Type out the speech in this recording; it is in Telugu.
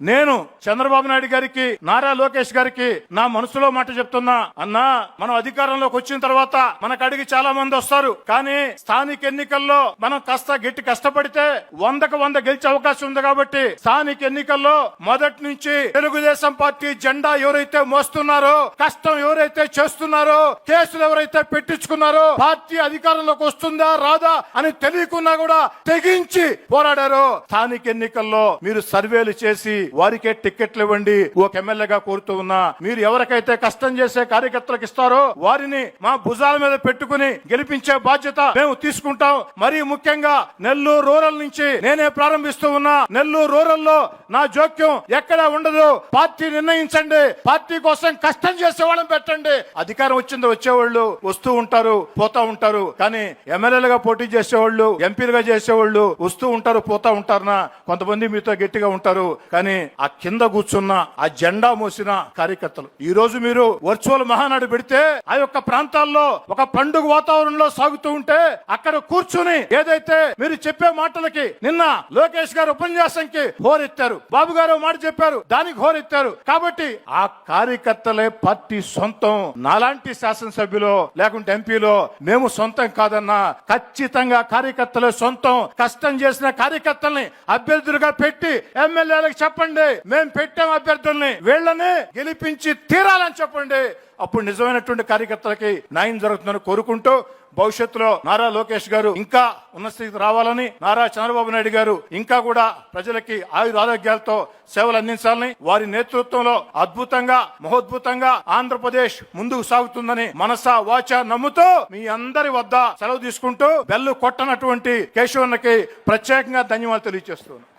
నేను చంద్రబాబు నాయుడు గారికి, నారా లోకేష్ గారికి నా మనసులో మాట చెప్తున్నా. అన్నా, మనం అధికారంలోకి వచ్చిన తర్వాత మనకు అడిగి చాలా మంది వస్తారు, కానీ స్థానిక ఎన్నికల్లో మనం కాస్త గట్టి కష్టపడితే 100కు 100 గెలిచే అవకాశం ఉంది. కాబట్టి స్థానిక ఎన్నికల్లో మొదటి నుంచి తెలుగుదేశం పార్టీ జెండా ఎవరైతే మోస్తున్నారో, కష్టం ఎవరైతే చేస్తున్నారో, కేసులు ఎవరైతే పెట్టించుకున్నారో, పార్టీ అధికారంలోకి వస్తుందా రాదా అని తెలియకున్నా కూడా తెగించి పోరాడారో, స్థానిక ఎన్నికల్లో మీరు సర్వేలు చేసి వారికే టికెట్లు ఇవ్వండి ఒక ఎమ్మెల్యేగా కోరుతూ ఉన్నా. మీరు ఎవరికైతే కష్టం చేసే కార్యకర్తలకు ఇస్తారో వారిని మా భుజాల మీద పెట్టుకుని గెలిపించే బాధ్యత మేము తీసుకుంటాం. మరీ ముఖ్యంగా నెల్లూరు రూరల్ నుంచి నేనే ప్రారంభిస్తూ ఉన్నా. నెల్లూరు రూరల్ లో నా జోక్యం ఎక్కడా ఉండదు. పార్టీ నిర్ణయించండి, పార్టీ కోసం కష్టం చేసే వాళ్ళని పెట్టండి. అధికారం వచ్చిందో వచ్చేవాళ్ళు వస్తూ ఉంటారు, పోతా ఉంటారు, కానీ ఎమ్మెల్యేలుగా పోటీ చేసేవాళ్ళు, ఎంపీలుగా చేసేవాళ్ళు వస్తూ ఉంటారు, పోతా ఉంటారనా. కొంతమంది మీతో గట్టిగా ఉంటారు, కానీ ఆ కింద కూర్చున్న ఆ జెండా మోసిన కార్యకర్తలు ఈ రోజు మీరు వర్చువల్ మహానాడు పెడితే ఆ యొక్క ప్రాంతాల్లో ఒక పండుగ వాతావరణంలో సాగుతూ ఉంటే అక్కడ కూర్చుని ఏదైతే మీరు చెప్పే మాటలకి నిన్న లోకేష్ గారు ఉపన్యాసంకి హోరెత్తారు, బాబు గారు మాట చెప్పారు, దానికి హోరెత్తారు. కాబట్టి ఆ కార్యకర్తలే పార్టీ సొంతం. నాలాంటి శాసనసభ్యులు లేకుంటే ఎంపీలో మేము సొంతం కాదన్నా, ఖచ్చితంగా కార్యకర్తలే సొంతం. కష్టం చేసిన కార్యకర్తల్ని అభ్యర్థులుగా పెట్టి ఎమ్మెల్యేలకు చెప్పండి, మేము పెట్టాం అభ్యర్థుల్ని, వీళ్ళని గెలిపించి తీరాలని చెప్పండి. అప్పుడు నిజమైనటువంటి కార్యకర్తలకి న్యాయం జరుగుతుందని కోరుకుంటూ, భవిష్యత్తులో నారా లోకేష్ గారు ఇంకా ఉన్నత స్థితికి రావాలని, నారా చంద్రబాబు నాయుడు గారు ఇంకా కూడా ప్రజలకి ఆయుర ఆరోగ్యాలతో సేవలు అందించాలని, వారి నేతృత్వంలో అద్భుతంగా మహోద్భుతంగా ఆంధ్రప్రదేశ్ ముందుకు సాగుతుందని మనసా వాచా నమ్ముతూ మీ అందరి వద్ద సెలవు తీసుకుంటూ బెల్లు కొట్టనటువంటి కేశవన్నకి ప్రత్యేకంగా ధన్యవాదాలు తెలియజేస్తున్నాను.